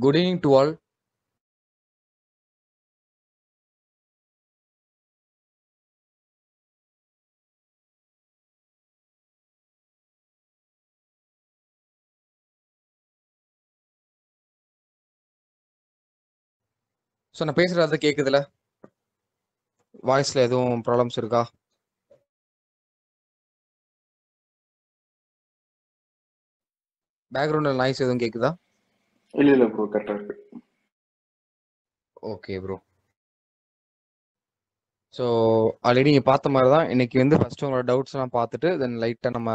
Good evening to all. So நான் பேசுறது கேக்குதுல? வாய்ஸ்ல எதுவும் ப்ராப்ளம்ஸ் இருக்கா? பேக்ரவுண்ட்ல நாய்ஸ் எதுவும் கேக்குதா? இல்ல ப்ரோ, கரெக்டா இருக்கு. Okay bro. ஸோ ஆல்ரெடி நீங்கள் பார்த்த மாதிரி தான் இன்னைக்கு வந்து ஃபர்ஸ்ட் உங்களோட டவுட்ஸ்லாம் பார்த்துட்டு தென் லைட்டாக நம்ம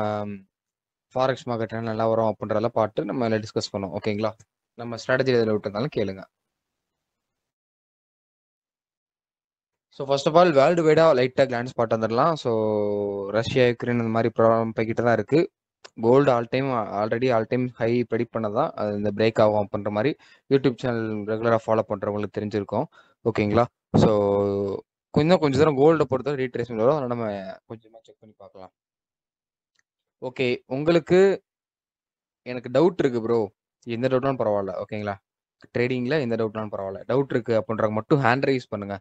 ஃபாரெக்ஸ் மார்க்கெட் நல்லா வரும் அப்படின்றதெல்லாம் பார்த்து நம்ம எல்லாம் டிஸ்கஸ் பண்ணோம். ஓகேங்களா? நம்ம ஸ்ட்ராட்டஜி எதில் விட்டுருந்தாலும் கேளுங்க. So first of all world வைடாக லைட்டாக கிளான்ஸ் பார்த்து வந்துடலாம். ஸோ ரஷ்யா யுக்ரைன் இந்த மாதிரி ப்ராப்ளம் போய்கிட்டு தான் இருக்குது. Gold already all time high predict பண்ணதான் அது இந்த பிரேக் ஆகும் அப்படின்ற மாதிரி யூடியூப் சேனல் ரெகுலராக ஃபாலோ பண்ணுறவங்களுக்கு தெரிஞ்சிருக்கும். ஓகேங்களா? ஸோ கொஞ்சம் தூரம் கோல்டை பொறுத்தவரை ரீட்ரேஸ்மெண்ட் வரும். அதனால் நம்ம கொஞ்சமாக செக் பண்ணி பார்க்கலாம். ஓகே, உங்களுக்கு எனக்கு டவுட் இருக்கு ப்ரோ, எந்த டவுட்னாலும் பரவாயில்ல. ஓகேங்களா? ட்ரேடிங்கில் எந்த டவுட்னாலும் பரவாயில்ல. டவுட் இருக்கு அப்படின்றாங்க மட்டும் ஹேண்ட் ரைஸ் பண்ணுங்க.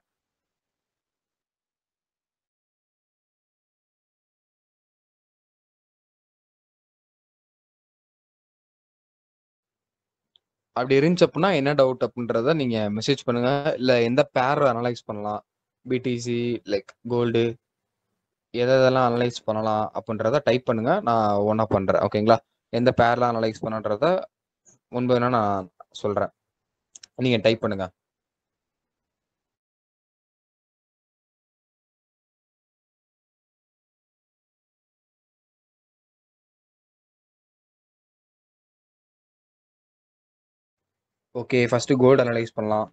அப்படி இருந்துச்சு அப்படின்னா என்ன டவுட் அப்படின்றத நீங்க மெசேஜ் பண்ணுங்க. இல்லை எந்த பேர் அனலைஸ் பண்ணலாம், பிடிசி லைக் கோல்டு எதெல்லாம் அனலைஸ் பண்ணலாம் அப்படின்றத டைப் பண்ணுங்க. நான் ஒன்றா பண்ணுறேன். ஓகேங்களா? எந்த பேர்லாம் அனலைஸ் பண்ணுன்றத முன்பு வேணா நான் சொல்கிறேன். நீங்கள் டைப் பண்ணுங்க. ஓகே, ஃபர்ஸ்ட் கோல்டு அனலைஸ் பண்ணலாம்.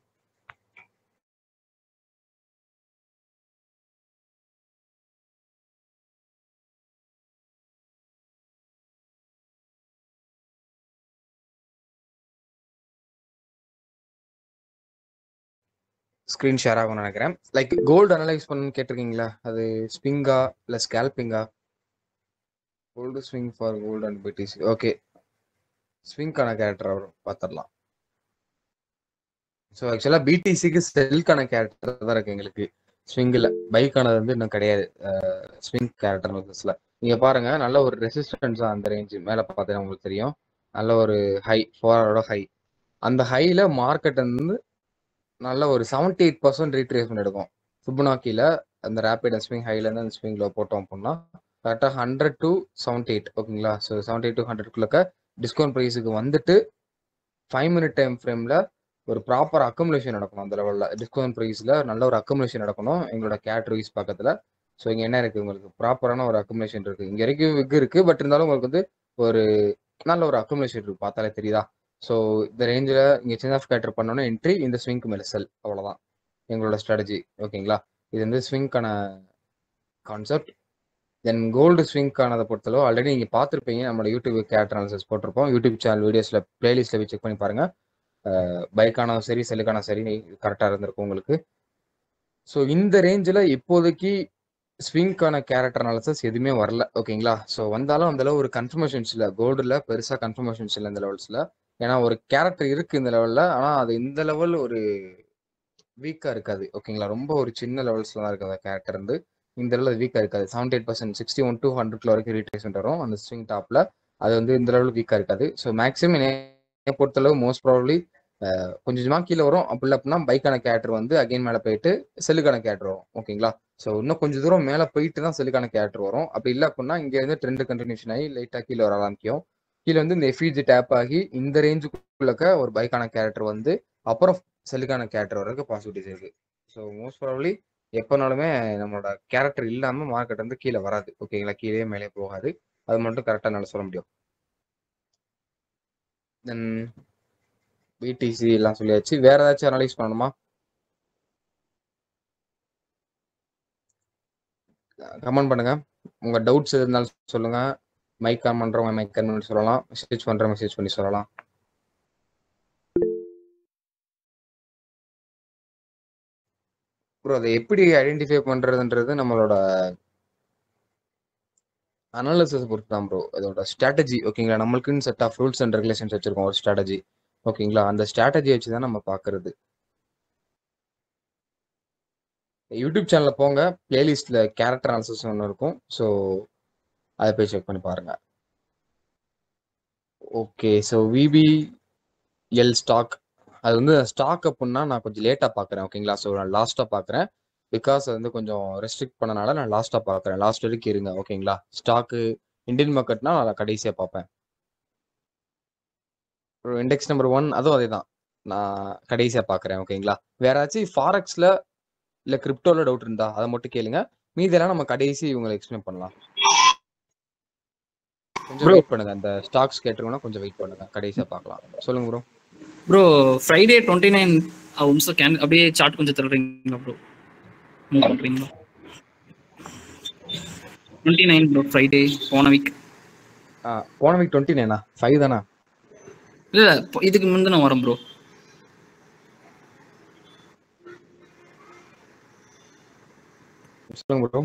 ஸ்க்ரீன் ஷேர் ஆகும்னு நினைக்கிறேன். லைக் கோல்டு அனலைஸ் பண்ணணும்னு கேட்டிருக்கீங்களா? அது ஸ்விங்கா இல்லை ஸ்கேல்பிங்கா? Gold swing for gold and BTC. Okay, ஸ்விங்கான கேரக்டர் வரும், பார்த்துடலாம். ஸோ ஆக்சுவலாக பிடிசிக்கு செல்கான கேரக்டர் தான் இருக்கு எங்களுக்கு. ஸ்விங்கில் பைக்கானது வந்து இன்னும் கிடையாது. ஸ்விங் கேரக்டர் நோக்கஸில் நீங்கள் பாருங்க, நல்ல ஒரு ரெசிஸ்டன்ஸ் அந்த ரேஞ்சு மேலே பார்த்தீங்கன்னா உங்களுக்கு தெரியும். நல்ல ஒரு ஹை, 4 ஹை. அந்த ஹையில் மார்க்கெட் வந்து நல்ல ஒரு 78% ரீட்ரேஸ்மெண்ட் எடுக்கும். ஃபிபனாக்கியில் அந்த ரேபிட் அண்ட் ஸ்விங் ஹைலேருந்து அந்த ஸ்விங் லோ போட்டோம் அப்படின்னா கரெக்டாக 100 to 78. ஓகேங்களா? ஸோ 78 to 100 டிஸ்கவுண்ட் ப்ரைஸுக்கு வந்துட்டு 5 minute டைம் ஃப்ரேமில் ஒரு ப்ராப்பர் அக்குமுலேஷன் நடக்கணும். அந்த லெவலில் டிஸ்கவுண்ட் ப்ரைஸில் நல்ல ஒரு அக்குமுலேஷன் நடக்கணும் எங்களோட கேட்ரிஸ் பக்கத்தில். ஸோ இங்கே என்ன இருக்குது, உங்களுக்கு ப்ராப்பரான ஒரு அக்குமுலேஷன் இருக்குது. இங்கே வரைக்கும் விக் இருக்குது, பட் இருந்தாலும் உங்களுக்கு வந்து ஒரு நல்ல ஒரு அக்குமுலேஷன் இருக்குது, பார்த்தாலே தெரியுதா? ஸோ இந்த ரேஞ்சில் இங்கே சேஞ்ச் ஆஃப் கேட்டர் பண்ணோன்னா என்ட்ரி, இந்த ஸ்விங்க்கு மேலே செல், அவ்வளோதான் எங்களோட ஸ்ட்ராட்டஜி. ஓகேங்களா? இது வந்து ஸ்விங்க்கான கான்செப்ட். தென் கோல்டு ஸ்விங்க்கானதை பொறுத்தளவு ஆல்ரெடி நீங்கள் பார்த்துருப்பீங்க, நம்மளோட யூடியூப் கேரக்டர் அனாலிசிஸ் போட்டிருப்போம். யூடியூப் சேனல் வீடியோஸில் பிளேலிஸ்ட்டில் போய் செக் பண்ணி பாருங்கள். பைக்கான சரி செல்லுக்கான சரி கரெக்டாக இருந்திருக்கும் உங்களுக்கு. ஸோ இந்த ரேஞ்சில் இப்போதைக்கு ஸ்விங்க்கான கேரக்டர் அனாலிசிஸ் எதுவுமே வரல. ஓகேங்களா? ஸோ வந்தாலும் அந்த அளவு ஒரு கன்ஃபர்மேஷன்ஸ் இல்லை, கோல்டில் பெருசாக கன்ஃபர்மேஷன்ஸ் இல்லை இந்த லெவல்ஸில். ஏன்னா ஒரு கேரக்டர் இருக்குது இந்த லெவலில், ஆனால் அது இந்த லெவல் ஒரு வீக்காக இருக்காது. ஓகேங்களா? ரொம்ப ஒரு சின்ன லெவல்ஸில் தான் இருக்குது அந்த கேரக்டர் வந்து. இந்த லெவலில் வீக்காக இருக்காது. 78%, 61 to 100 வரைக்கும் ரீட்ரேஸ்மெண்ட் வரும் அந்த ஸ்விங் டாப்பில். அது வந்து இந்த லெவலில் வீக்காக இருக்காது. ஸோ மேக்ஸிமம் என்னை பொறுத்தளவு மோஸ்ட் ப்ராபப்ளி கொஞ்சமாக கீழே வரும். அப்படி அப்படின்னா பைக்கான கேரக்டர் வந்து அகைன் மேலே போயிட்டு செல்லுக்கான கேரக்டர் வரும். ஓகேங்களா? ஸோ இன்னும் கொஞ்சம் தூரம் மேலே போயிட்டு தான் செல்லுக்கான கேரக்டர் வரும். அப்படி இல்லை அப்படின்னா இங்கே வந்து ட்ரெண்ட் கண்டினியூஷன் ஆகி லைட்டாக கீழே வர ஆரம்பிக்கும். கீழே வந்து இந்த எஃபிஜி டேப் ஆகி இந்த ரேஞ்சுக்குள்ளக்க ஒரு பைக்கான கேரக்டர் வந்து அப்புறம் செல்லுக்கான கேரக்டர் வரைக்கும் பாசிபிலிட்டிஸ் இருக்கு. ஸோ மோஸ்ட் ப்ராபப்ளி எப்போனாலுமே நம்மளோட கேரக்டர் இல்லாமல் மார்க்கெட் வந்து கீழே வராது. ஓகேங்களா? கீழே மேலே போகாது. அது மட்டும் கரெக்டாக நல்லா சொல்ல முடியும். தென் பிடிசி எல்லாம் சொல்லியாச்சு. வேற ஏதாச்சும் அனலைஸ் பண்ணணுமா? கமெண்ட் பண்ணுங்க. உங்க டவுட்ஸ் இருந்தாலும் சொல்லுங்க. மைக் ஆன் பண்றவங்க மைக் ஆன் பண்ணி சொல்லலாம், மெசேஜ் பண்றவங்க மெசேஜ் பண்ணி சொல்லலாம். ப்ரோ அதை எப்படி ஐடென்டிஃபை பண்றதுன்றது நம்மளோட அனாலிசிஸ் பொறுத்து தான் ப்ரோ, அதோட ஸ்ட்ராட்டஜி. ஓகேங்களா? நம்மளுக்குன்னு set of rules and regulations வச்சிருக்கோம், ஒரு ஸ்ட்ராட்டஜி. ஓகேங்களா? அந்த ஸ்ட்ராட்டஜி வச்சு தான் நம்ம பார்க்கறது. யூடியூப் சேனல்ல போங்க. பிளேலிஸ்ட்ல கேரக்டர் அனாலிசிஸ் ஒண்ணு இருக்கும். ஸோ அத போய் செக் பண்ணி பாருங்க. ஓகே. ஸோ விபிஎல் ஸ்டாக் அது வந்து ஸ்டாக் அப்புட்ன்னா நான் கொஞ்சம் லேட்டா பார்க்குறேன். ஓகேங்களா? ஸோ நான் லாஸ்ட்டா பார்க்குறேன். பிகாஸ் அது வந்து கொஞ்சம் ரெஸ்ட்ரிக்ட் பண்ணனால நான் லாஸ்ட்டா பார்க்குறேன். லாஸ்ட் வரைக்கும் இருங்க. ஓகேங்களா? ஸ்டாக்கு இந்தியன் மார்க்கெட்னா நான் கடைசியா பார்ப்பேன். இண்டெக்ஸ் நம்பர் 1 அதுவும் அதேதான். நான் கடைசியா பார்க்குறேன். ஓகேங்களா? வேற ஏதாச்சும் ஃபாரெக்ஸ்ல இல்ல கிரிப்டோல டவுட் இருந்தா அத மட்டும் கேளுங்க. மீதியெல்லாம் நம்ம கடைசி இவங்களுக்கு எக்ஸ்பிளைன் பண்ணலாம். கொஞ்சம் ப்ரோ வெயிட் பண்ணுங்க. அந்த ஸ்டாக்ஸ் கேட்டிருக்கோம்னா கொஞ்சம் வெயிட் பண்ணுங்க. கடைசியா பார்க்கலாம். சொல்லுங்க ப்ரோ. ப்ரோ ஃப்ரைடே 29 ஒரு நிமிஷம் அப்படியே சார்ட் கொஞ்சம் தருவீங்களா ப்ரோ? மூவ் பண்றீங்களா? 29 ப்ரோ ஃப்ரைடே போன வீக். போன வீக் 29 5 தானா? இல்ல இதுக்கு முந்தின வாரம் ப்ரோ. சொல்லுங்க ப்ரோ.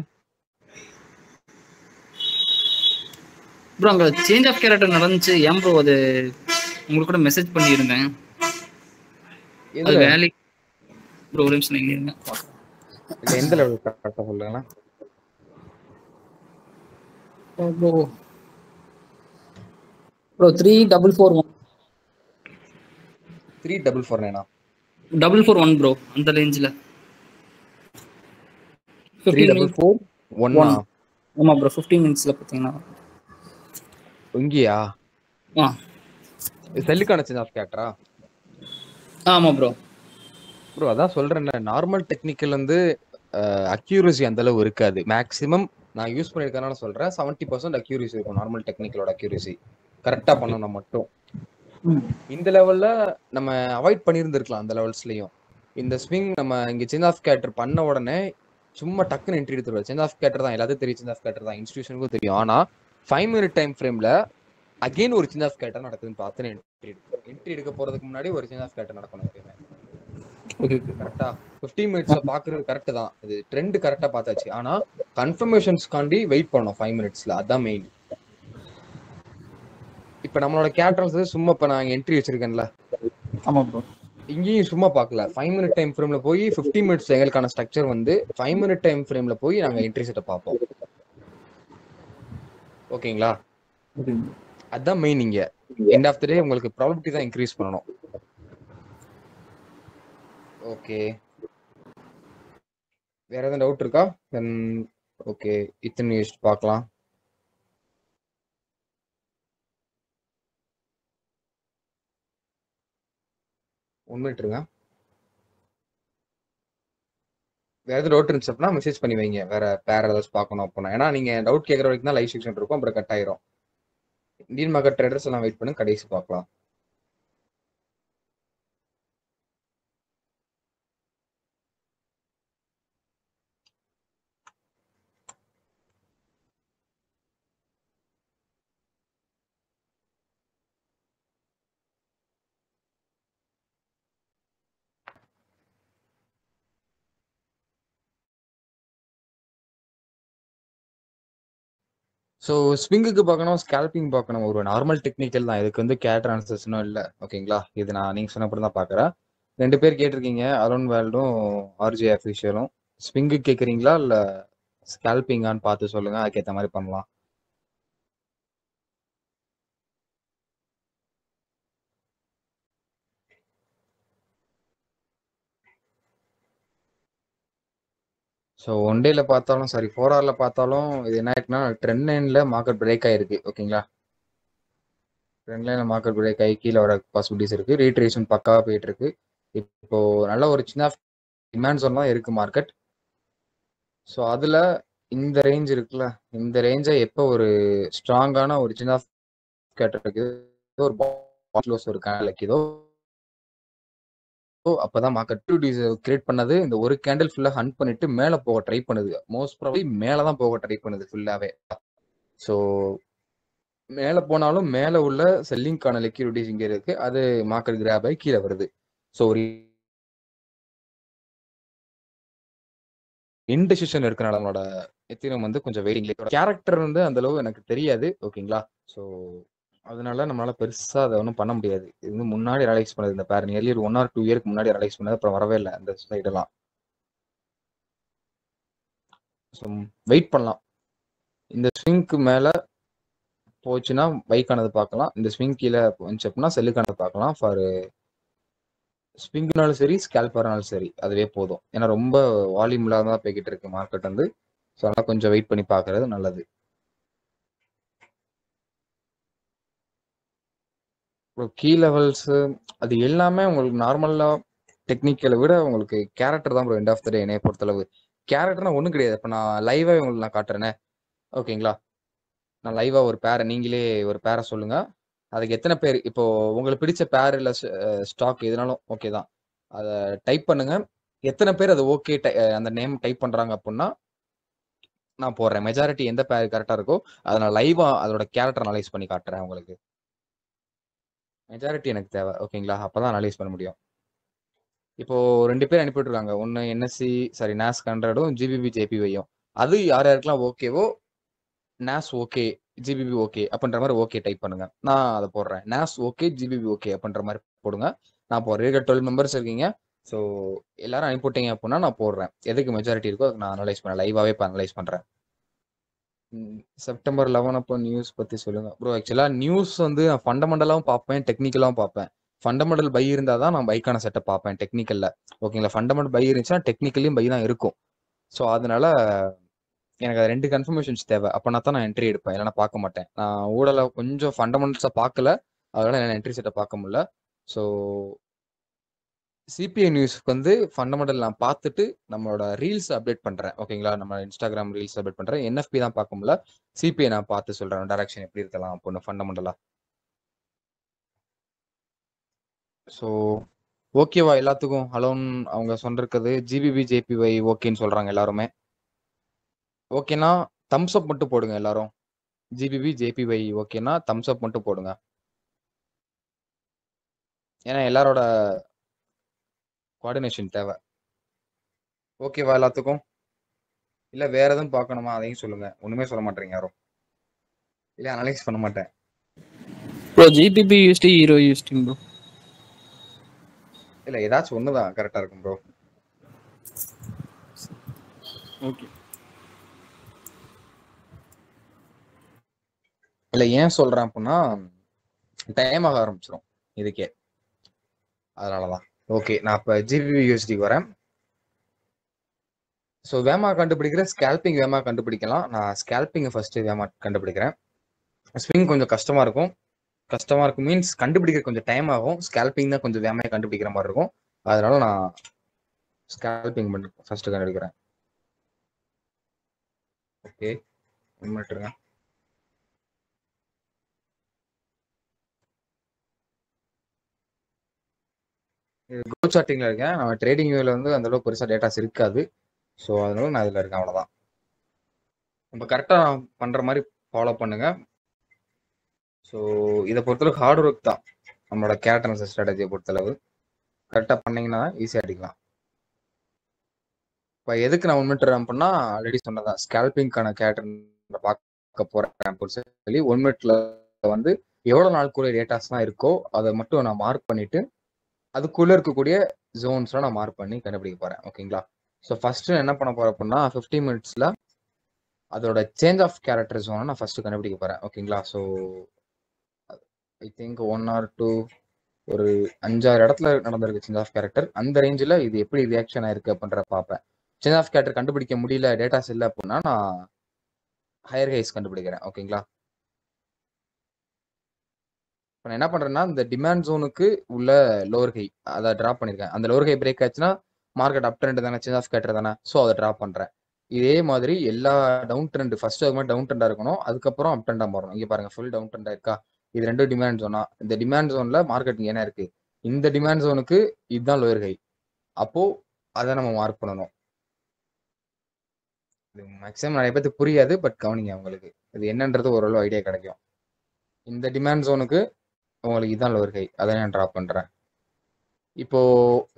ப்ரோ அங்க சேஞ்ச் ஆஃப் கேரக்டர் நடந்துச்சு. ஏன் ப்ரோ அது உங்களுக்கு கூட மெசேஜ் பண்ணியிருந்தேன். அது எதுல? வேலை ப்ரோ ஒரு நிமிஷம் நீங்க இருங்க. இல்ல எந்த லெவல் கரெக்டா சொல்லுங்களா? ப்ரோ ப்ரோ 3441 3449 441 ப்ரோ அந்த ரேஞ்சில் 15 மினிட்ஸ் 3441 ஆமா ப்ரோ 15 மினிட்ஸ்ல பார்த்தீங்கன்னா இங்கயா? ஆ செல்லுக்கான சேஞ்ச் ஆஃப் கேரக்டரா? ஆமா ப்ரோ. ப்ரோ அதான் சொல்றேன்ல, நார்மல் டெக்னிக்கல் வந்து அக்யூரசி அந்த அளவு இருக்காது. மேக்ஸிமம் நான் யூஸ் பண்ணியிருக்கனால சொல்றேன் 70% அக்யூரசி இருக்கும். நார்மல் டெக்னிக்கலோட அக்யூரசி கரெக்டா பண்ணணும் மட்டும். இந்த லெவல்ல நம்ம அவாய்ட் பண்ணியிருந்திருக்கலாம். அந்த லெவல்ஸ்லயும் இந்த ஸ்விங் நம்ம இங்க சேஞ்ச் ஆஃப் கேரக்டர் பண்ண உடனே சும்மா டக்குன்னு என்ட்ரி எடுத்துருவாரு. சேஞ்ச் ஆஃப் கேரக்டர் தான் எல்லாத்தையும் தெரியும். சேஞ்ச் ஆஃப் கேரக்டர் தான் இன்ஸ்டிடியூஷனுக்கும் தெரியும். ஆனா 5 மினிட் டைம் ஃப்ரேம்ல அகைன் ஒரு சேஞ்ச் ஆஃப் கேரக்டர் நடக்குதுன்னு பார்த்து என்ட்ரி எடுக்க போறதுக்கு முன்னாடி ஒரு சேஞ்ச் ஆஃப் கேரக்டர் நடக்கணும் எப்பயுமே. கரெக்டா 15 மினிட்ஸ்ல பாக்குறது கரெக்ட் தான். இது ட்ரெண்ட் கரெக்டா பார்த்தாச்சு. ஆனா கன்ஃபர்மேஷன்ஸ்காண்டி வெயிட் பண்ணணும் 5 மினிட்ஸ்ல. அதான் மெயின். இப்ப நம்மளோட கேரக்டர்ஸ் சும்மா இப்ப நான் என்ட்ரி வச்சிருக்கேன்ல, ஆமா ப்ரோ. இங்கேயும் சும்மா பார்க்கல. 5 மினிட் டைம் ஃப்ரேம்ல போய் 15 மினிட்ஸ் எங்களுக்கான ஸ்ட்ரக்சர் வந்து 5 மினிட் டைம் ஃப்ரேம்ல போய் நாங்க என்ட்ரி செட்டை பார்ப்போம். ஓகேங்களா? அதான் மெயின். இங்க எண்ட் ஆஃப் தி டே உங்களுக்கு ப்ராபபிலிட்டி தான் இன்க்ரீஸ் பண்ணணும். ஓகே, வேற எதுவும் டவுட் இருக்கா? தென் ஓகே, இத்தனை யூஸ் பார்க்கலாம். உண்மைட்டுருங்க. வேற எதுவும் டவுட் இருந்துச்சு அப்படின்னா மெசேஜ் பண்ணி வைங்க. வேற பேர் ஏதாச்சும் பார்க்கணும் அப்படின்னா. ஏன்னா நீங்க டவுட் கேட்கற வரைக்கும் தான் லைவ் செக்ஷன் இருக்கும். அப்புறம் கட் ஆயிரும். இந்தியன் மார்க்கெட் ட்ரேடர்ஸ் எல்லாம் வெயிட் பண்ணி கடைசி பார்க்கலாம். ஸோ ஸ்விங்குக்கு பார்க்கணும், ஸ்கேல்பிங் பார்க்கணும். ஒரு நார்மல் டெக்னிக்கல் தான். இதுக்கு வந்து கேரக்டர் அனாலிசிஸ்னும் இல்லை. ஓகேங்களா? இது நான் நீங்க சொன்னப்பறம் தான் பார்க்குறேன். 2 பேர் கேட்டிருக்கீங்க, அருண் வேல்டும் ஆர்ஜே அஃபிஷியலும். ஸ்விங்கு கேட்குறீங்களா இல்லை ஸ்கேல்பிங்கான்னு பார்த்து சொல்லுங்க. அதுக்கேற்ற மாதிரி பண்ணலாம். ஸோ ஒன் டேல பார்த்தாலும் சரி, 4 ஹவர்ல பார்த்தாலும் இது என்ன ஆயிருக்குன்னா ட்ரெண்ட் லைன்ல மார்க்கெட் பிரேக் ஆயிருக்கு. ஓகேங்களா? ட்ரெண்ட் லைன்ல மார்க்கெட் பிரேக் ஆகி கீழே வர பாசிபிலிட்டிஸ் இருக்கு. ரீட்ரேஷன் பக்காவா போயிட்டு இருக்கு. இப்போ நல்ல ஒரு சின்ன டிமாண்ட் ஜோன் தான் இருக்கு மார்க்கெட். ஸோ அதுல இந்த ரேஞ்ச் இருக்குல்ல, இந்த ரேஞ்சை எப்போ ஒரு ஸ்ட்ராங்கான ஒரு சின்ன கேட்டிருக்கு ஒரு க்ளோஸ் ஒரு கேண்டில் வைக்குதோ அப்பதான் மார்க்கெட் கிரியேட் பண்ணது. இந்த ஒரு கேண்டில் ஃபுல்லா ஹண்ட் பண்ணிட்டு மேல போக ட்ரை பண்ணுது. மோஸ்ட் ப்ராபபிலி மேல தான் போக ட்ரை பண்ணுது ஃபுல்லாவே. ஸோ மேல போனாலும் மேல உள்ள செல்லிங்கான லிக்விடிட்டிஸ் இங்க இருக்கு. அது மார்க்கெட் கிராப் ஆகி கீழே வருது. ஸோ ஒரு இன்டெசிஷன் இருக்கனால நம்மளோட எத்தினம் வந்து கொஞ்சம் வெயிட்டிங். கேரக்டர் வந்து அந்த அளவு எனக்கு தெரியாது. ஓகேங்களா? ஸோ அதனால நம்மளால பெருசா அதை ஒன்றும் பண்ண முடியாது. இது வந்து முன்னாடி அனலைஸ் பண்ணது இந்த பேர் நியர்லி ஒரு 1 or 2 இயர்க்கு முன்னாடி அனலைஸ் பண்ணது. அப்புறம் வரவே இல்லை அந்த சைடெல்லாம். ஸோ வெயிட் பண்ணலாம். இந்த ஸ்விங்க்கு மேல போச்சுன்னா பைக்கானது பார்க்கலாம். இந்த ஸ்விங் கீழே போச்சு அப்படின்னா செல்லுக்கானது பார்க்கலாம். ஃபார் ஸ்விங்னாலும் சரி ஸ்கேல்பர்னாலும் சரி அதுவே போதும். ஏன்னா ரொம்ப வால்யூம் இல்லாத போய்கிட்டு இருக்கு மார்க்கெட் வந்து. ஸோ அதெல்லாம் கொஞ்சம் வெயிட் பண்ணி பார்க்கறது நல்லது. கீ லெவல்ஸ் அது எல்லாமே உங்களுக்கு நார்மலா டெக்னிக்கலை விட உங்களுக்கு கேரக்டர் தான் ப்ரோ. எண்ட் ஆஃப் த டே என்னைய பொறுத்தளவு கேரக்டர்னா ஒன்றும் கிடையாது. இப்போ நான் லைவாக உங்களுக்கு நான் காட்டுறேனே, ஓகேங்களா? நான் லைவா ஒரு பேரை நீங்களே ஒரு பேரை சொல்லுங்க. அதுக்கு எத்தனை பேர் இப்போ உங்களுக்கு பிடிச்ச பேர் இல்லை ஸ்டாக் எதுனாலும் ஓகே தான். அதை டைப் பண்ணுங்க. எத்தனை பேர் அது ஓகே அந்த நேம் டைப் பண்றாங்க அப்படின்னா நான் போடுறேன். மெஜாரிட்டி எந்த பேர் கரெக்டா இருக்கோ அதை நான் லைவா அதோட கேரக்டர் அனலைஸ் பண்ணி காட்டுறேன் உங்களுக்கு. மெஜாரிட்டி எனக்கு தேவை, ஓகேங்களா? அப்பதான் அனலைஸ் பண்ண முடியும். இப்போ 2 பேர் அனுப்பிட்டுருக்காங்க. ஒன்று என்எஸ்சி சாரி NAS 100ம் ஜிபிபி ஜேபிவையும். அது யார் யாருக்கெல்லாம் ஓகேவோ NAS ஓகே ஜிபிபி ஓகே அப்படின்ற மாதிரி ஓகே டைப் பண்ணுங்க. நான் அதை போடுறேன். NAS ஓகே ஜிபிபி ஓகே அப்படின்ற மாதிரி போடுங்க. நான் போடுறேன். 12 மெம்பர்ஸ் இருக்கீங்க. ஸோ எல்லாரும் அனுப்பிவிட்டீங்க அப்படின்னா நான் போடுறேன். எதுக்கு மெஜாரிட்டி இருக்கோ அதுக்கு நான் அனலைஸ் பண்ணேன். லைவாகவே இப்போ அனலைஸ் பண்ணுறேன். செப்டம்பர் 11 அப்போ நியூஸ் பற்றி சொல்லுங்க ப்ரோ. ஆக்சுவலாக நியூஸ் வந்து நான் ஃபண்டமெண்டலாகவும் பார்ப்பேன், டெக்னிக்கலாகவும் பார்ப்பேன். ஃபண்டமெண்டல் பை இருந்தால் தான் நான் பைக்கான செட்டப் பார்ப்பேன் டெக்னிக்கலில், ஓகேங்களா? ஃபண்டமெண்டல் பை இருந்துச்சுன்னா டெக்னிக்கலையும் பை தான் இருக்கும். ஸோ அதனால எனக்கு அது 2 கன்ஃபர்மேஷன்ஸ் தேவை. அப்போனா தான் நான் என்ட்ரி எடுப்பேன், இல்லைனா பார்க்க மாட்டேன். நான் ஊடலை கொஞ்சம் ஃபண்டமெண்டல்ஸாக பார்க்கல, அதனால என்னால் என்ட்ரி செட்டை பார்க்க முடியல. ஸோ சிபிஐ நியூஸ்க்கு வந்து ஃபண்டமெண்டல் நான் பார்த்துட்டு நம்மளோட ரீல்ஸ் அப்டேட் பண்ணுறேன், ஓகேங்களா? நம்ம இன்ஸ்டாகிராம் ரீல்ஸ் அப்டேட் பண்ணுறேன். என்எஃப்பி தான் பார்க்க முடியல, சிபிஐ நான் பார்த்து சொல்கிறேன் டைரக்ஷன் எப்படி இருக்கலாம் அப்படின்னு ஃபண்டமெண்டலாக. ஸோ ஓகேவா எல்லாத்துக்கும்? ஹலோன்னு அவங்க சொல்லிருக்குது. ஜிபிபி ஜேபிஒய் ஓகேன்னு சொல்கிறாங்க எல்லாருமே. ஓகேனா தம்ஸ் அப் மட்டும் போடுங்க எல்லாரும். ஜிபிபி ஜேபிஒய் ஓகேனா தம்ஸ் அப் மட்டும் போடுங்க. ஏன்னா எல்லாரோட கோஆர்டினேஷன் தேவை. ஓகேவா எல்லாத்துக்கும்? இல்லை வேற எதுவும் பார்க்கணுமா அதையும் சொல்லுங்க. ஒன்றுமே சொல்ல மாட்டேறீங்க யாரும். இல்லை அனலைஸ் பண்ண மாட்டேன் bro. GBP USD hero USD bro. இல்லை ஏதாச்சும் ஒன்று தான் கரெக்டாக இருக்கும் ப்ரோ. ஓகே. இல்லை ஏன் சொல்கிறேன் அப்படின்னா டைம் ஆக ஆரம்பிச்சிடும் இதுக்கே, அதனால தான். ஓகே, நான் இப்போ ஜிபிபி யூஎஸ்டிக்கு வரேன். ஸோ வேமா கண்டுபிடிக்கிறேன், ஸ்கேல்பிங் வேமா கண்டுபிடிக்கலாம். நான் ஸ்கேல்பிங்கை ஃபஸ்ட்டு வேமா கண்டுபிடிக்கிறேன். ஸ்விங் கொஞ்சம் கஷ்டமாக இருக்கும். கஷ்டமாக இருக்கும் மீன்ஸ் கண்டுபிடிக்கிற கொஞ்சம் டைம் ஆகும். ஸ்கேல்பிங் தான் கொஞ்சம் வேமையாக கண்டுபிடிக்கிற மாதிரி இருக்கும். அதனால நான் ஸ்கேல்பிங் பண்ணி ஃபஸ்ட்டு கண்டுபிடிக்கிறேன். ஓகே, இருங்க. இது கோ சார்ட்டிங்கில் இருக்கேன். நம்ம ட்ரேடிங் வியூவில் வந்து அந்தளவுக்கு பெருசாக டேட்டாஸ் இருக்காது. ஸோ அதனால நான் இதில் இருக்கேன், அவ்வளோதான். நம்ம கரெக்டாக பண்ணுற மாதிரி ஃபாலோ பண்ணுங்க. ஸோ இதை பொறுத்தளவு ஹார்ட் ஒர்க் தான் நம்மளோட கேரக்டர் ஸ்ட்ராட்டஜியை பொறுத்தளவு. கரெக்டாக பண்ணிங்கன்னா ஈஸியாக அடிக்கலாம். இப்போ எதுக்கு நான் உண்மைட்டுறேன் அப்படின்னா ஆல்ரெடி சொன்னதான் ஸ்கேல்பிங்கான கேரக்டர் பார்க்க போகிறேன் அப்படின்னு சொல்லி 1 மினிட்ல வந்து எவ்வளோ நாளுக்குரிய டேட்டாஸ்லாம் இருக்கோ அதை மட்டும் நான் மார்க் பண்ணிவிட்டு அதுக்குள்ளே இருக்கக்கூடிய ஜோன்ஸ்லாம் நான் மார்க் பண்ணி கண்டுபிடிக்க போகிறேன், ஓகேங்களா? ஸோ ஃபஸ்ட்டு என்ன பண்ண போகிறேன் அப்படின்னா 15 மினிட்ஸில் அதோட சேஞ்ச் ஆஃப் கேரக்டர் ஜோனை நான் ஃபஸ்ட்டு கண்டுபிடிக்க போகிறேன், ஓகேங்களா? ஸோ ஐ திங்க் 1 or 2 ஒரு 5-6 இடத்துல நடந்திருக்கு சேஞ்ச் ஆஃப் கேரக்டர். அந்த ரேஞ்சில் இது எப்படி ரியாக்ஷன் ஆயிருக்கு அப்படின்ற பார்ப்பேன். சேஞ்ச் ஆஃப் கேரக்டர் கண்டுபிடிக்க முடியல, டேட்டாஸ் இல்லை அப்படின்னா நான் ஹையர் ஹைஸ் கண்டுபிடிக்கிறேன், ஓகேங்களா? இப்போ நான் என்ன பண்ணுறேன்னா இந்த டிமாண்ட் ஜோனுக்கு உள்ள லோவர் ஹை அதை ட்ராப் பண்ணியிருக்கேன். அந்த லோவர் ஹை பிரேக் ஆச்சுன்னா மார்க்கெட் அப் ட்ரெண்ட் தானே, சேஞ்ச் ஆஃப் கேரக்டர் தானே, ஸோ அதை ட்ராப் பண்ணுறேன். இதே மாதிரி எல்லா டவுன் ட்ரெண்ட் ஃபர்ஸ்ட் அது மாதிரி டவுன் ட்ரெண்டாக இருக்கணும், அதுக்கப்புறம் அப் ட்ரெண்டாக மாறணும். இங்கே பாருங்க ஃபுல் டவுன் ட்ரெண்டாக இருக்கா? இது 2 டிமாண்ட் ஜோனா? இந்த டிமாண்ட் ஜோனில் மார்க்கெட் என்ன இருக்குது? இந்த டிமாண்ட் ஜோனுக்கு இதுதான் லோயர் ஹை. அப்போது அதை நம்ம மார்க் பண்ணணும். இது மேக்ஸிமம் நிறைய பேருக்கு புரியாது, பட் கவனிங்க, உங்களுக்கு இது என்னன்றது ஓரளவு ஐடியா கிடைக்கும். இந்த டிமாண்ட் ஜோனுக்கு உங்களுக்கு இதுதான் லோயர் ஹை, அதை நான் ட்ராப் பண்ணுறேன். இப்போ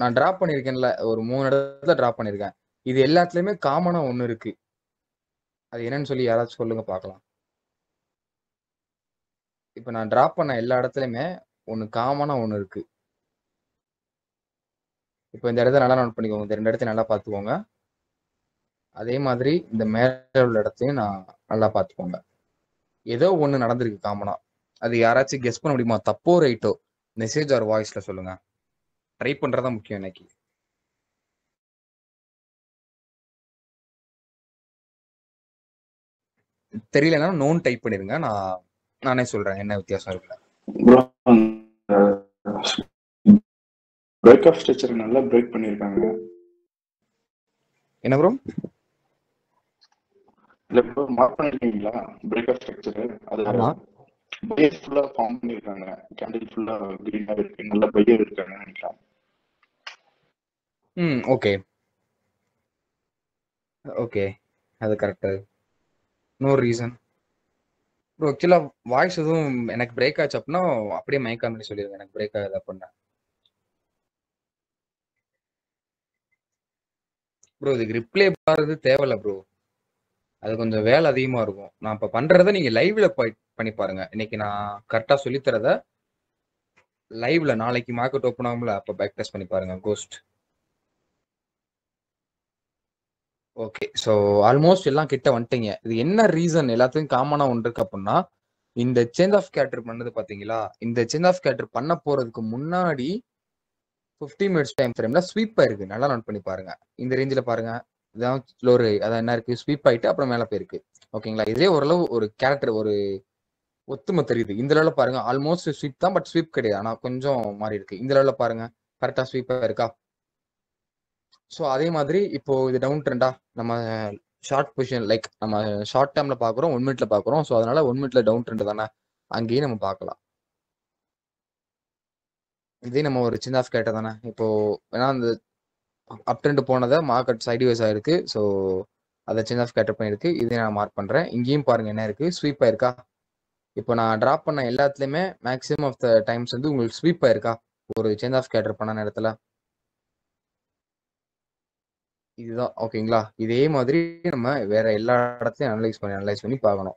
நான் ட்ராப் பண்ணியிருக்கேன்ல, ஒரு 3 இடத்துல ட்ராப் பண்ணியிருக்கேன். இது எல்லாத்துலேயுமே காமனாக ஒன்று இருக்கு. அது என்னன்னு சொல்லி யாராச்சும் சொல்லுங்க பார்க்கலாம். இப்போ நான் டிராப் பண்ண எல்லா இடத்துலையுமே ஒன்று காமனாக ஒன்று இருக்கு. இப்போ இந்த இடத்த நல்லா நோட் பண்ணிக்கோங்க, இந்த 2 இடத்தையும் நல்லா பார்த்துக்கோங்க. அதே மாதிரி இந்த மேலே உள்ள இடத்தையும் நான் நல்லா பார்த்துக்கோங்க. ஏதோ ஒன்று நடந்திருக்கு காமனா. அது யாராச்சும் கெஸ் பண்ண முடியுமா? தப்போ ரைட்டோ மெசேஜ் ஆர் வாய்ஸ்ல சொல்லுங்க. ட்ரை பண்றதா முக்கியம் இன்னைக்கு. தெரியலன்னா நோன் டைப் பண்ணிருங்க, நானே சொல்றேன் என்ன வித்தியாசம் இருக்குல்ல. ப்ரோ பிரேக் ஆஃப் ஸ்ட்ரக்சர் நல்லா பிரேக் பண்ணியிருக்காங்க. என்ன ப்ரோ? இல்ல ப்ரோ மார்க் பண்ணிருக்கீங்களா பிரேக் ஆஃப் ஸ்ட்ரக்சர்? அது ஆமா. பையர் ஃபுல்லா ஃபார்ம் பண்ணிருக்காங்க. கேண்டில் ஃபுல்லா கிரீனா இருக்கு, நல்ல பையர் இருக்காங்க நினைக்கிறேன். ஓகே ஓகே, அது கரெக்டு. No reason bro. ஆக்சுவலா வாய்ஸ் எதுவும் எனக்கு பிரேக் ஆச்சு அப்படின்னா அப்படியே மைக் ஆன் பண்ணி சொல்லிடுங்க, எனக்கு பிரேக் ஆகுது அப்படின்னா. ப்ரோ இதுக்கு ரிப்ளை பாருறது தேவையில்ல ப்ரோ, அது கொஞ்சம் வேலை அதிகமா இருக்கும். நான் இப்ப பண்றதை நீங்க லைவ்ல பண்ணி பாருங்க. இன்னைக்கு நான் கரெக்டா சொல்லித்தரத லைவ்ல நாளைக்கு மார்க்கெட் ஓப்பன் ஆகும்ல, அப்ப பேக் டெஸ்ட் பண்ணி பாருங்க கோஸ்ட். ஓகே, ஸோ ஆல்மோஸ்ட் எல்லாம் கிட்ட வந்துட்டீங்க. இது என்ன ரீசன் எல்லாத்துக்கும் காமனா ஒன்று இருக்கு அப்படின்னா, இந்த சேஞ்ச் ஆஃப் கேரக்டர் பண்ணது பாத்தீங்களா? இந்த சேஞ்ச் ஆஃப் கேரக்டர் பண்ண போறதுக்கு முன்னாடி 50 மினிட்ஸ் டைம் ஃப்ரேம்ல ஸ்வீப் ஆயிருக்கு. நல்லா நோட் பண்ணி பாருங்க. இந்த ரேஞ்சில் பாருங்க, இதான் ஸ்லோரு, அதான் என்ன இருக்கு, ஸ்வீப் ஆயிட்டு அப்புறம் மேலே போயிருக்கு. ஓகேங்களா? இதே ஓரளவு ஒரு கேரக்டர் ஒரு ஒத்துமை தெரியுது. இந்த லெவலில் பாருங்க ஆல்மோஸ்ட் ஸ்வீப் தான், பட் ஸ்வீப் கிடையாது, ஆனால் கொஞ்சம் மாறி இருக்கு. இந்த லெவலில் பாருங்க கரெக்டா ஸ்வீப் இருக்கா? ஸோ அதே மாதிரி இப்போ இது டவுன் ட்ரெண்டா, நம்ம ஷார்ட் பொசிஷன் லைக் நம்ம ஷார்ட் டேர்ம்ல பார்க்குறோம், 1 மினிட்ல பார்க்குறோம். ஸோ அதனால 1 மினிட்ல டவுன் ட்ரெண்ட் தானே, அங்கேயும் நம்ம பார்க்கலாம். இதே நம்ம ஒரு சின்ன ஆஃப் கேட்ட தானே இப்போ, ஏன்னா அந்த அப் ட்ரெண்ட் போனதை மார்க்கெட் சைட்வேஸ் ஆயிருக்கு. ஸோ அதை சேஞ்ச் ஆஃப் கேட்டர் பண்ணியிருக்கு. இதே நான் மார்க் பண்ணுறேன். இங்கேயும் பாருங்க என்ன இருக்கு, ஸ்வீப் ஆயிருக்கா? இப்போ நான் ட்ராப் பண்ண எல்லாத்துலேயுமே மேக்ஸிமம் ஆஃப் த டைம்ஸ் வந்து உங்களுக்கு ஸ்வீப் ஆயிருக்கா ஒரு சேஞ்ச் ஆஃப் கேட்டர் பண்ண நேரத்தில்? இதுதான் ஓகேங்களா? இதே மாதிரி நம்ம வேற எல்லா இடத்தையும் அனலைஸ் பண்ணி பார்க்கணும்.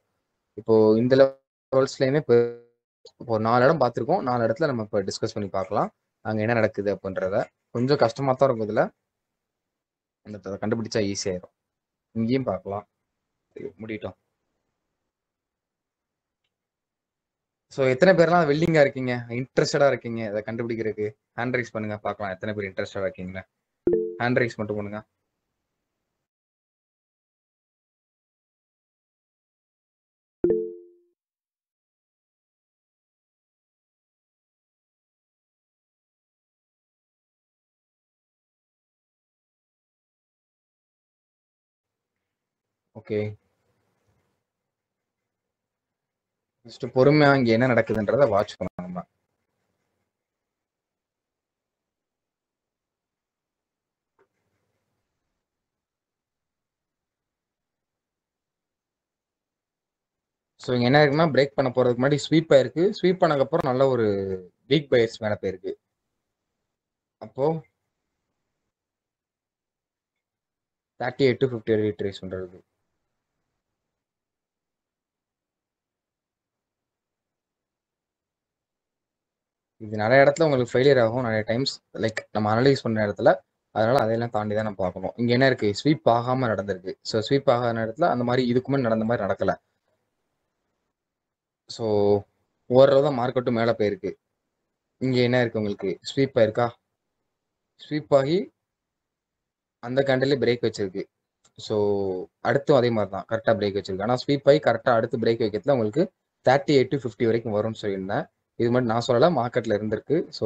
இப்போ இந்த லெவல்ஸ்லையுமே இப்போ 4 இடம் பார்த்துருக்கோம். 4 இடத்துல நம்ம இப்போ டிஸ்கஸ் பண்ணி பார்க்கலாம் அங்கே என்ன நடக்குது அப்படின்றத. கொஞ்சம் கஷ்டமாக தான் இருக்கும் இதில், அந்த கண்டுபிடிச்சா ஈஸியாயிரும். இங்கேயும் பார்க்கலாம், முடியட்டும். ஸோ எத்தனை பேர்லாம் வெல்லிங்கா இருக்கீங்க, இன்ட்ரெஸ்டடா இருக்கீங்க இதை கண்டுபிடிக்கிறதுக்கு? ஹேண்ட் ரைஸ் பண்ணுங்க பார்க்கலாம் எத்தனை பேர் இன்ட்ரெஸ்டடா இருக்கீங்க. ஹேண்ட் ரைஸ் மட்டும் பண்ணுங்க. ஓகே, ஃபர்ஸ்ட் பொறுமையா இங்க என்ன நடக்குதுன்றத வாட்ச் பண்ணணும் நம்ம. ஸோ இங்க என்ன இருக்குன்னா, பிரேக் பண்ண போறதுக்கு முன்னாடி ஸ்வீப் ஆயிருக்கு. ஸ்வீப் பண்ணதுக்கப்புறம் நல்ல ஒரு பிக் பையர்ஸ் மேல போயிருக்கு. அப்போ 38 to 50 வரைக்கும் ட்ரேஸ் பண்றது. இது நிறைய இடத்துல உங்களுக்கு ஃபெயிலியர் ஆகும் நிறைய டைம்ஸ், லைக் நம்ம அனலைஸ் பண்ண இடத்துல. அதனால அதையெல்லாம் தாண்டி தான் நம்ம பார்க்கணும். இங்க என்ன இருக்கு, ஸ்வீப் ஆகாம நடந்திருக்கு. ஸோ ஸ்வீப் ஆகாத இடத்துல அந்த மாதிரி இதுக்குமே நடந்த மாதிரி நடக்கல. ஸோ ஓவரால் தான் மார்க்கெட்டும் மேலே போயிருக்கு. இங்க என்ன இருக்கு, உங்களுக்கு ஸ்வீப் ஆயிருக்கா? ஸ்வீப் ஆகி அந்த கேண்டிலே பிரேக் வச்சிருக்கு. ஸோ அடுத்தும் அதே மாதிரி தான் கரெக்டாக பிரேக் வச்சிருக்கு. ஆனால் ஸ்வீப் ஆகி கரெக்டாக அடுத்து பிரேக் வைக்கிறதுல உங்களுக்கு 38 to 50 வரைக்கும் வரும்னு சொல்லியிருந்தேன். இது மாதிரி நான் சொல்லலை, மார்க்கெட்டில் இருந்திருக்கு. ஸோ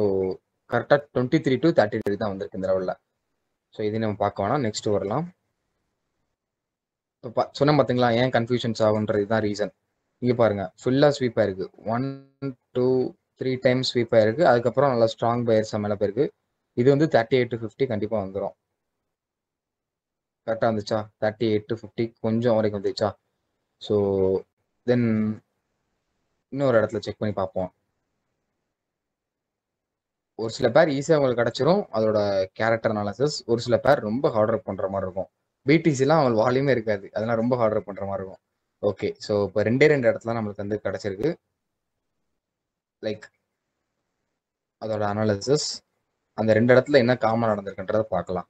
கரெக்டாக 23 to 33 தான் வந்திருக்கு இந்த லெவலில். ஸோ இது நம்ம பார்க்க வேணாம், நெக்ஸ்ட் வரலாம். இப்போ சொன்ன பார்த்தீங்களா ஏன் கன்ஃபியூஷன்ஸ் ஆகுன்றது தான் ரீசன். இங்கே பாருங்க ஃபுல்லாக ஸ்வீப் ஆயிருக்கு. 1 2 3 டைம்ஸ் ஸ்வீப் ஆயிருக்கு. அதுக்கப்புறம் நல்லா ஸ்ட்ராங் பையர்ஸ் மேலே போயிருக்கு. இது வந்து 38 to 50 கண்டிப்பாக வந்துடும். கரெக்டாக வந்துச்சா? 38 to 50 கொஞ்சம் வரைக்கும் வந்துச்சா? ஸோ தென் இன்னொரு இடத்துல செக் பண்ணி பார்ப்போம். ஒரு சில பேர் ஈஸியாக உங்களுக்கு கிடச்சிரும் அதோட கேரக்டர் அனாலிசிஸ். ஒரு சில பேர் ரொம்ப ஹார்ட் ஒர்க் பண்ணுற மாதிரி இருக்கும். பிடிசிலாம் அவங்களுக்கு வால்யூமே இருக்காது, அதெல்லாம் ரொம்ப ஹார்ட் ஒர்க் பண்ணுற மாதிரி இருக்கும். ஓகே, ஸோ இப்போ 2 இடத்துல நம்மளுக்கு வந்து கிடச்சிருக்கு. லைக் அதோட அனாலிசிஸ், அந்த 2 இடத்துல என்ன காமன் நடந்திருக்குன்றத பார்க்கலாம்.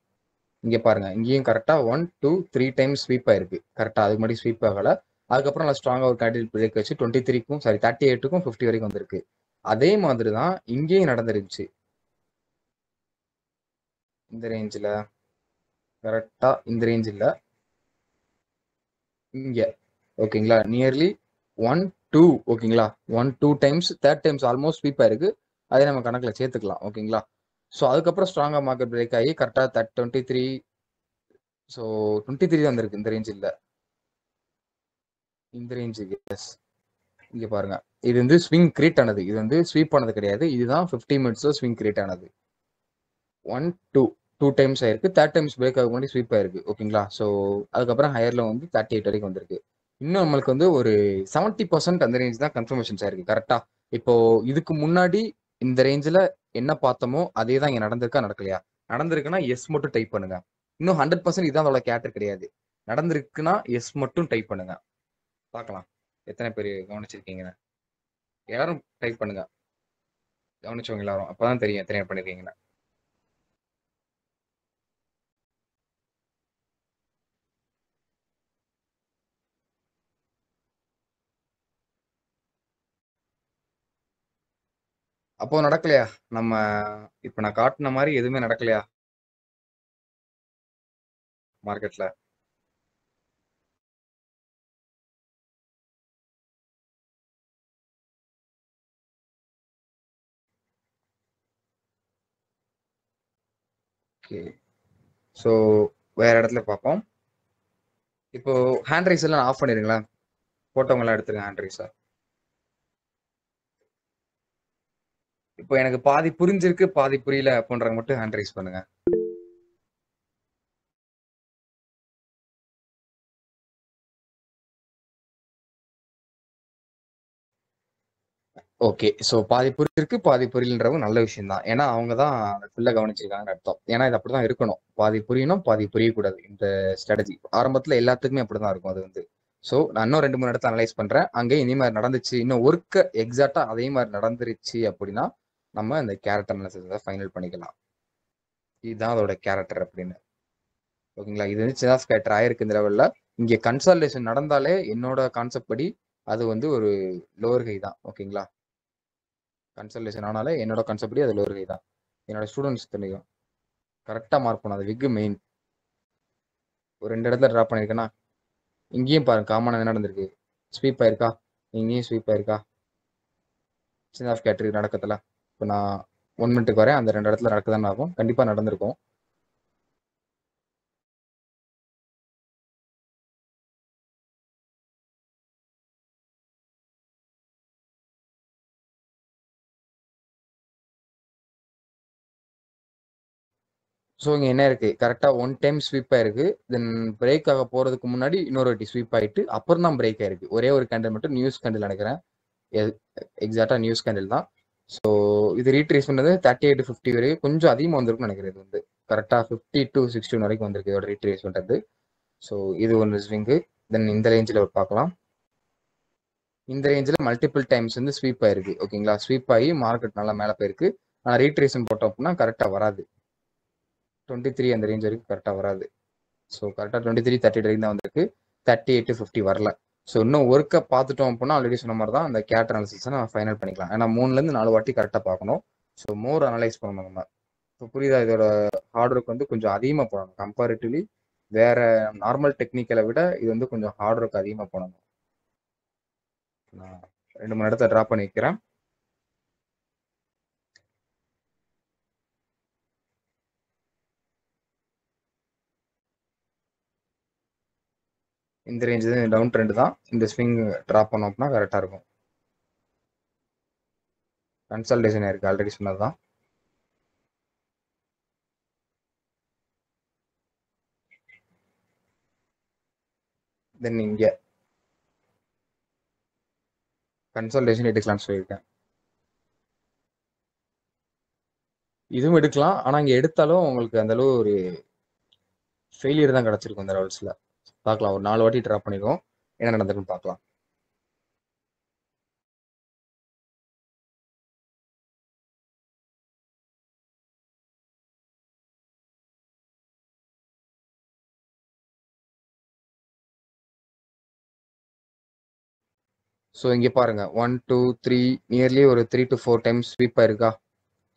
இங்க பாருங்க, இங்கேயும் கரெக்டா 1, 2, 3 டைம்ஸ் ஸ்வீப் ஆயிருக்கு. கரெக்டா அதுக்கு முன்னாடி ஸ்வீப் ஆகல. அதுக்கப்புறம் நான் ஸ்ட்ராங்கா ஒரு கேண்டில் பிரேக் வச்சு 23க்கும் 38க்கும் 50 வரைக்கும் வந்திருக்கு. அதே மாதிரி தான் இங்கேயும் நடந்துருச்சு. இந்த ரேஞ்சில் கரெக்டா இந்த ரேஞ்ச் இல்ல, இங்க ஓகேங்களா, நியர்லி 1, 2 ஓகேங்களா, 1, 2 times, third times almost sweep ஆயிருக்கு. அதே நம்ம கணக்கில் சேர்த்துக்கலாம் ஓகேங்களா. ஸோ அதுக்கப்புறம் ஸ்ட்ராங்கா மார்க்கெட் பிரேக் ஆகி கரெக்டாக 23, ஸோ 23 தான் வந்திருக்கு. இந்த ரேஞ்ச் இல்லை, இந்த ரேஞ்சுக்கு எஸ். இங்க பாருங்க, இது வந்து ஸ்விங் கிரியேட் ஆனது, இது வந்து ஸ்வீப் ஆனது கிடையாது. இதுதான் 50 மினிட்ஸ்ல ஸ்விங் கிரியேட் ஆனது. 1, 2 டைம்ஸ் ஆயிருக்கு. தேர்ட் டைம்ஸ் பிரேக் ஆக முன்னாடி ஸ்வீப் ஆயிருக்கு ஓகேங்களா. ஸோ அதுக்கப்புறம் ஹையர்ல வந்து 38 வரைக்கும் வந்திருக்கு. இன்னும் நம்மளுக்கு வந்து ஒரு 70% அந்த ரேஞ்ச் தான் கன்ஃபர்மேஷன்ஸ் ஆயிருக்கு கரெக்டா. இப்போ இதுக்கு முன்னாடி இந்த ரேஞ்சில் என்ன பார்த்தோமோ அதே தான் இங்க நடந்திருக்கா நடக்கலையா? நடந்திருக்குன்னா எஸ் மட்டும் டைப் பண்ணுங்க. இன்னும் 100% இதான் அதோட கேட்டர் கிடையாது. நடந்திருக்குன்னா எஸ் மட்டும் டைப் பண்ணுங்க. பார்க்கலாம் எத்தனை பேர் கவனிச்சிருக்கீங்க. எல்லாரும் டைப் பண்ணுங்க, கவனிச்சவங்க எல்லாரும், அப்பதான் தெரியும் எத்தனை பண்ணிருக்கீங்கன்னு. அப்போ நடக்கலையா? நம்ம இப்ப நான் காட்டின மாதிரி எதுவுமே நடக்கலையா மார்க்கெட்ல? ஓகே, ஸோ வேற இடத்துல பார்ப்போம். இப்போ ஹேண்ட் ரைஸ் எல்லாம் ஆஃப் பண்ணிருங்களேன், போட்டவங்க எல்லாம் எடுத்துருங்க ஹேண்ட் ரைஸை. இப்போ எனக்கு பாதி புரிஞ்சிருக்கு பாதி புரியல அப்படின்றவங்க மட்டும் ஹேண்ட் ரைஸ் பண்ணுங்க. ஓகே, ஸோ பாதி புரிஞ்சிருக்கு பாதி புரியலன்றவங்க நல்ல விஷயம் தான். ஏன்னா அவங்க தான் ஃபுல்லாக கவனிச்சிருக்காங்கன்னு அர்த்தம். ஏன்னா இது அப்படிதான் இருக்கணும், பாதி புரியணும் பாதி புரியக்கூடாது. இந்த ஸ்ட்ராட்டஜி ஆரம்பத்தில் எல்லாத்துக்குமே அப்படிதான் இருக்கும். அது வந்து ஸோ நான் இன்னும் 2, 3 இடத்த அனலைஸ் பண்றேன். அங்கே இனி மாதிரி நடந்துச்சு, இன்னும் ஒர்க்கு எக்ஸாக்டா அதே மாதிரி நடந்துருச்சு அப்படின்னா நம்ம இந்த கேரக்டர் அனாலிசிஸ் ஃபைனல் பண்ணிக்கலாம். இதுதான் அதோட கேரக்டர் அப்படின்னு ஓகேங்களா. இது வந்து சின்ன கேரக்டர் ஆயிருக்கு இந்த லெவல்ல. இங்கே கன்சல்டேஷன் நடந்தாலே என்னோட கான்செப்ட் படி அது வந்து ஒரு லோவர் ஹை தான் ஓகேங்களா. கன்சல்டேஷன் ஆனாலே என்னோட கான்செப்ட் படி அது லோவர் ஹை தான். என்னோட ஸ்டூடெண்ட்ஸ் தெரியும் கரெக்டாக மார்க் பண்ண. அது விக் மெயின் ஒரு 2 இடத்துல ட்ராப் பண்ணியிருக்கேன்னா இங்கேயும் பாருங்க காமனாக என்ன நடந்திருக்கு, ஸ்வீப் ஆயிருக்கா, இங்கேயும் ஸ்வீப் ஆயிருக்கா. சின்ன ஆஃப் கேட்டரி நடக்கத்துல இப்போ நான் 1 மினிட்டுக்கு வரேன், அந்த 2 இடத்துல நடக்குதான்னு ஆகும், கண்டிப்பாக நடந்திருக்கும். ஸோ இங்கே என்ன இருக்கு, கரெக்டாக 1 டைம் ஸ்வீப் ஆயிருக்கு. தென் பிரேக் ஆக போறதுக்கு முன்னாடி இன்னொரு வாட்டி ஸ்வீப் ஆயிட்டு அப்புறம் தான் பிரேக் ஆயிருக்கு. ஒரே ஒரு கேண்டில் மட்டும் நியூஸ் கேண்டில் நினைக்கிறேன், எக்ஸாக்டா நியூஸ் கேண்டில் தான். ஸோ இது ரீட்ரேஸ் பண்ணது 38 to 50 வரைக்கும் கொஞ்சம் அதிகமாக வந்திருக்குன்னு நினைக்கிறேன். இது வந்து கரெக்டாக 50 to 61 வரைக்கும் வந்திருக்கு இதோட ரீட்ரேஸ் பண்ணுறது. ஸோ இது ஒன்று ஸ்விங்கு. தென் இந்த ரேஞ்சில் பார்க்கலாம். இந்த ரேஞ்சில் மல்டிபிள் டைம்ஸ் வந்து ஸ்வீப் ஆயிருக்கு ஓகேங்களா. ஸ்வீப் ஆகி மார்க்கெட் நல்லா மேலே போயிருக்கு. ஆனால் ரீட்ரேஷன் போட்டோம் அப்படின்னா கரெக்டாக வராது, 23 அந்த ரேஞ்ச் வரைக்கும் கரெக்டாக வராது. ஸோ கரெக்டாக 23, 30 வரைக்கும் தான் வந்திருக்கு, 38 to 50 வரல. ஸோ இன்னும் ஒர்க்கை பார்த்துட்டோம் அப்படின்னா ஆல்ரெடி சொன்ன மாதிரி தான் அந்த கேரக்டர் அனாலிசிஸை நம்ம ஃபைனல் பண்ணிக்கலாம். ஏன்னா 3லேருந்து 4 வாட்டி கரெக்டாக பார்க்கணும். ஸோ மோர் அனலைஸ் பண்ணணும் நம்ம. இப்போ புரியுதா, இதோட ஹார்ட் ஒர்க் வந்து கொஞ்சம் அதிகமாக போடணும் கம்பேரிட்டிவ்லி வேற நார்மல் டெக்னிக்கலை விட இது வந்து கொஞ்சம் ஹார்ட் ஒர்க் அதிகமாக போடணும். நான் 2, 3 இடத்த ட்ராப் பண்ணி வைக்கிறேன். இந்த ரேஞ்ச் டவுன் ட்ரெண்ட் தான், இந்த ஸ்விங் ட்ராப் பண்ணோம் அப்படின்னா கரெக்டாக இருக்கும். கன்சல்டேஷன் இருக்கு ஆல்ரெடி சொன்னது தான். தென் இங்கே கன்சல்டேஷன் எடுக்கலாம்னு சொல்லியிருக்கேன். இதுவும் எடுக்கலாம், ஆனால் இங்கே எடுத்தாலும் உங்களுக்கு அந்த அளவு ஒரு ஃபெயிலியர் தான் கிடச்சிருக்கும் இந்த லெவல்ஸில். பார்க்கலாம், ஒரு 4 வாட்டி ட்ராப் பண்ணிடுவோம், என்ன நடந்திருக்குன்னு பார்க்கலாம். ஸோ இங்கே பாருங்க 1 2 3 நியர்லி ஒரு 3 to 4 டைம்ஸ் ஸ்வீப் ஆயிருக்கா.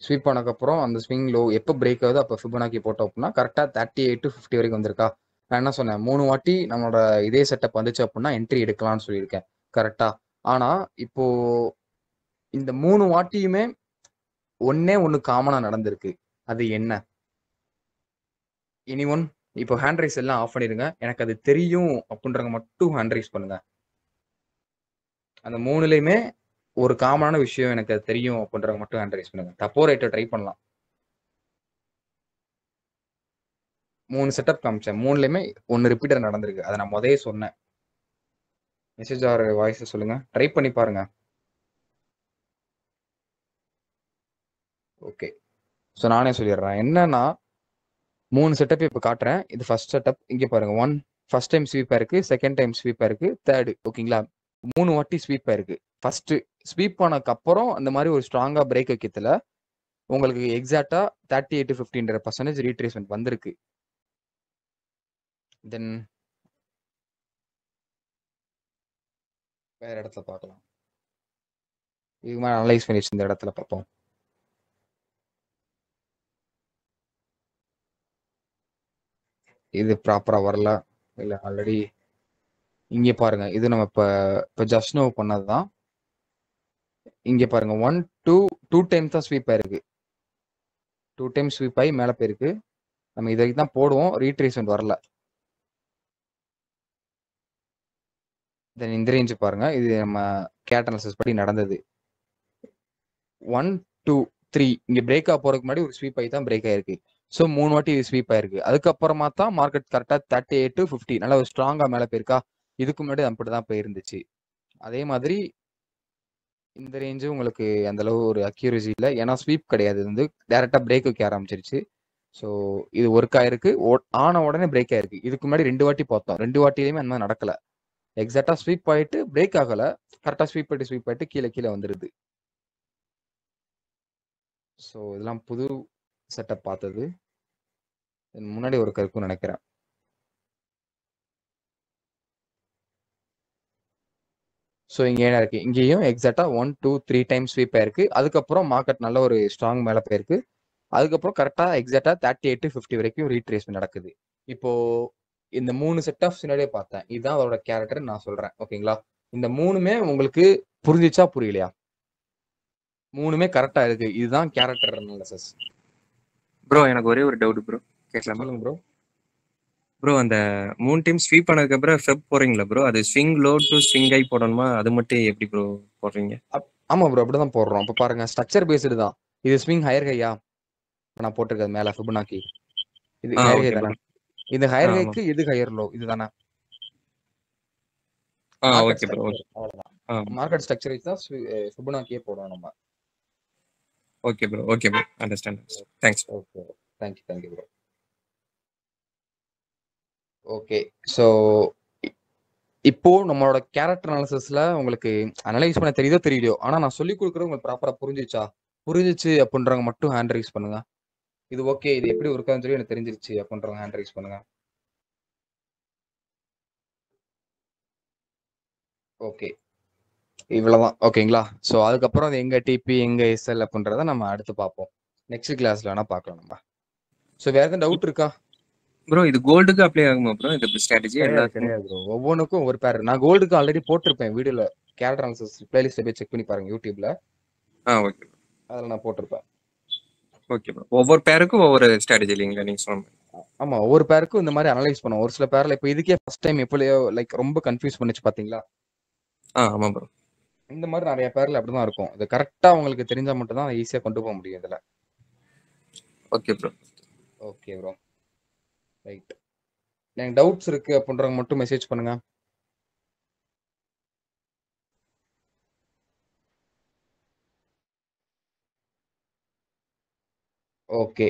ஸ்வீப் ஆனதுக்கப்புறம் அந்த ஸ்விங் லோ எப்போ பிரேக் ஆகுது அப்போ ஃபிபனாக்கி போட்டோம் அப்படின்னா கரெக்டாக 38 to 50 வரைக்கும் வந்திருக்கா. நான் என்ன சொன்னேன், 3 வாட்டி நம்மளோட இதே செட்டப் வந்துச்சு அப்படின்னா என்ட்ரி எடுக்கலாம்னு சொல்லியிருக்கேன். கரெக்டா. ஆனா இப்போ இந்த 3 வாட்டியுமே ஒன்னே ஒன்று காமனா நடந்திருக்கு. அது என்ன? Any one? இப்போ ஹேண்ட் ரைஸ் எல்லாம் ஆஃப் பண்ணிடுங்க. எனக்கு அது தெரியும் அப்படின்றவங்க மட்டும் ஹேண்ட் ரைஸ் பண்ணுங்க. அந்த 3லயுமே ஒரு காமனான விஷயம் எனக்கு அது தெரியும் அப்படின்றவங்க மட்டும் ஹேண்ட் ரைஸ் பண்ணுங்க. தப்போ ரைட்டோ ட்ரை பண்ணலாம். 3 செட்டப் காமிச்சேன். 3லயுமே ஒன்னு ரிப்பீட்டர் நடந்திருக்கு. அதை நான் முதலே சொன்னேன். மெசேஜ் ஆர் வாய்ஸ் சொல்லுங்க. ட்ரை பண்ணி பாருங்க. ஓகே. ஸோ நானே சொல்லிடுறேன். என்னன்னா 3 செட்டப் இப்போ காட்டுறேன். இது ஃபர்ஸ்ட் செட்டப். இங்கே பாருங்க. 1 ஃபர்ஸ்ட் டைம் ஸ்வீப்பா இருக்கு, செகண்ட் டைம் ஸ்வீப்பா இருக்கு, தேர்டு. ஓகேங்களா? 3 வாட்டி ஸ்வீப்பா இருக்கு. ஃபர்ஸ்ட் ஸ்வீப் ஆனதுக்கு அப்புறம் அந்த மாதிரி ஒரு ஸ்ட்ராங்கா பிரேக் வைக்கிறதுல உங்களுக்கு எக்ஸாக்டா 38 to 50% ரீட்ரேஸ்மெண்ட் வந்திருக்கு. தென் வேற இடத்துல பார்க்கலாம். இது மாதிரி அனலைஸ் பண்ணி இந்த இடத்துல பார்ப்போம். இது ப்ராப்பரா வரல. இல்ல ஆல்ரெடி இங்கே பாருங்க. இது நம்ம இப்போ ஜஸ்ட் நோ பண்ணதுதான். இங்க பாருங்க 1 2 டைம்ஸ் தான் ஸ்வீப் ஆயிருக்கு. 2 டைம் ஸ்வீப் ஆகி மேலே போயிருக்கு. நம்ம இதை தான் போடுவோம். ரீட்ரேஸ்மெண்ட் வரல. தென் இந்த ரேஞ்சு பாருங்க. இது நம்ம கேட் அனாலிசிஸ் படி நடந்தது. 1 2 3 இங்க பிரேக் ஆக போறதுக்கு முன்னாடி ஒரு ஸ்வீப் ஆகி தான் பிரேக் ஆயிருக்கு. ஸோ 3 வாட்டி ஸ்வீப் ஆயிருக்கு. அதுக்கப்புறமா தான் மார்க்கெட் கரெக்டாக 38 to 50 நல்லா ஒரு ஸ்ட்ராங்கா மேலே போயிருக்கா. இதுக்கு முன்னாடி அப்படி தான் போயிருந்துச்சு. அதே மாதிரி இந்த ரேஞ்சு உங்களுக்கு அந்த அளவு ஒரு அக்யூரசி இல்லை. ஏன்னா ஸ்வீப் கிடையாது. இது வந்து டேரக்டா பிரேக் வைக்க ஆரம்பிச்சிருச்சு. ஸோ இது ஒர்க் ஆயிருக்கு. ஆன உடனே பிரேக் ஆயிருக்கு. இதுக்கு முன்னாடி 2 வாட்டி பார்த்தோம். 2 வாட்டிலையுமே அந்த மாதிரி நடக்கல. எக்ஸாக்டா ஸ்வீப் ஆயிட்டு பிரேக் ஆகல. கரெக்டா ஸ்வீப் ஆயிட்டு கீழே கீழே வந்துருது. ஸோ இதெல்லாம் புது செட்டப் பார்த்தது. முன்னாடி ஒரு கருக்குன்னு நினைக்கிறேன். ஸோ இங்கே என்ன இருக்கு, இங்கேயும் எக்ஸாக்டா 1 2 3 டைம்ஸ் ஸ்வீப் ஆயிருக்கு. அதுக்கப்புறம் மார்க்கெட் நல்ல ஒரு ஸ்ட்ராங் மேலே போயிருக்கு. அதுக்கப்புறம் கரெக்டா எக்ஸாக்டா 38 to 50 வரைக்கும் ரீட்ரேஸ்மெண்ட் நடக்குது. இப்போ இந்த 3 செட் ஆஃப் சினாரியோ பார்த்தேன். இதுதான் அவரோட கேரக்டர் நான் சொல்றேன். ஓகேங்களா? இந்த 3மே உங்களுக்கு புரிஞ்சிச்சா புரியலையா? 3மே கரெக்டா இருக்கு. இதுதான் கேரக்டர் அனாலிசிஸ். ப்ரோ எனக்கு ஒரே ஒரு டவுட் ப்ரோ, கேட்கலாமா? சொல்லுங்க ப்ரோ. ப்ரோ அந்த 3 டைம் ஸ்வீப் பண்ணதுக்கு அப்புறம் ஃபெப் போறீங்களா ப்ரோ? அது swing low to swing high போடணுமா? அது மட்டும் எப்படி ப்ரோ போடுறீங்க? ஆமா ப்ரோ, அப்படிதான் போடுறோம். இப்போ பாருங்க, ஸ்ட்ரக்சர் பேஸ்டு தான். இது ஸ்விங் ஹையர் ஹையா நான் போட்டிருக்கிறது மேல ஃபிபனாக்கி. இது ஹையர் ஹை ஓகே தானே? ப்ரோ. இது ஹையர் ஆமா. ஹைக்கு இது ஹையர் லோ இதுதானே? Okay market bro. ஸ்ட்ரக்சர் அவ்வளவுதான். மார்க்கெட் ஸ்ட்ரக்சர் வச்சு தான் ஃபிபனாக்கியே போடுவோம் நம்ம. Okay bro. Okay bro, understand. Thanks. Okay, thank you bro. Okay, so இப்போ நம்மளோட கேரக்டர் அனாலிசிஸ்ல உங்களுக்கு அனலைஸ் பண்ண தெரியுதோ தெரியலையோ, ஆனா நான் சொல்லி கொடுக்குறது உங்களுக்கு ப்ராப்பரா புரிஞ்சிச்சு அப்படின்றவங்க மட்டும் ஹேண்ட் ரைஸ் பண்ணுங்க. இது ஓகே, இது எப்படி ஒர்க்கான்னு சொல்லி எனக்கு தெரிஞ்சிருச்சு அப்படின்றவங்க ஹேண்ட் ரைஸ் பண்ணுங்க. ஓகே, இவ்வளவுதான். ஓகேங்களா? ஸோ அதுக்கப்புறம் அது எங்க டிபி எங்க எஸ்எல் அப்படின்றத நம்ம அடுத்து பார்ப்போம். நெக்ஸ்ட் கிளாஸ்ல வேணா பார்க்கலாம் நம்ம. ஸோ வேற எதுவும் டவுட் இருக்கா ப்ரோ? இது கோல்டுக்கு அப்ளை ஆகுமா ப்ரோ இந்த ஸ்ட்ராட்டஜி? எல்லாத்துக்கும் கிடையாது ப்ரோ. ஒவ்வொன்றுக்கும் ஒரு பேர். நான் கோல்டுக்கு ஆல்ரெடி போட்டிருப்பேன் வீடியோல. கேரக்டர் அனாலிசிஸ் பிளேலிஸ்ட் போய் செக் பண்ணி பாருங்க யூடியூப்ல. ஓகே. அதில் நான் போட்டிருப்பேன். Okay bro. ஒவ்வொரு பேருக்கும் ஒவ்வொரு ஸ்ட்ராட்டஜி இல்லைங்களா நீங்க சொன்ன? ஆமா, ஒவ்வொரு பேருக்கும் இந்த மாதிரி அனலைஸ் பண்ணுவோம். ஒரு சில பேர்ல இப்போ இதுக்கே ஃபர்ஸ்ட் டைம் எப்படியோ லைக் ரொம்ப கன்ஃபியூஸ் பண்ணிச்சு பாத்தீங்களா? ஆமா ப்ரோ. இந்த மாதிரி நிறைய பேர்ல அப்படிதான் இருக்கும். இது கரெக்டா உங்களுக்கு தெரிஞ்சா மட்டும் தான் ஈஸியா கொண்டு போக முடியும் இதுல. Okay bro. Okay bro, right. எனக்கு டவுட்ஸ் இருக்கு அப்படின்றவங்க மட்டும் மெசேஜ் பண்ணுங்க. ஓகே.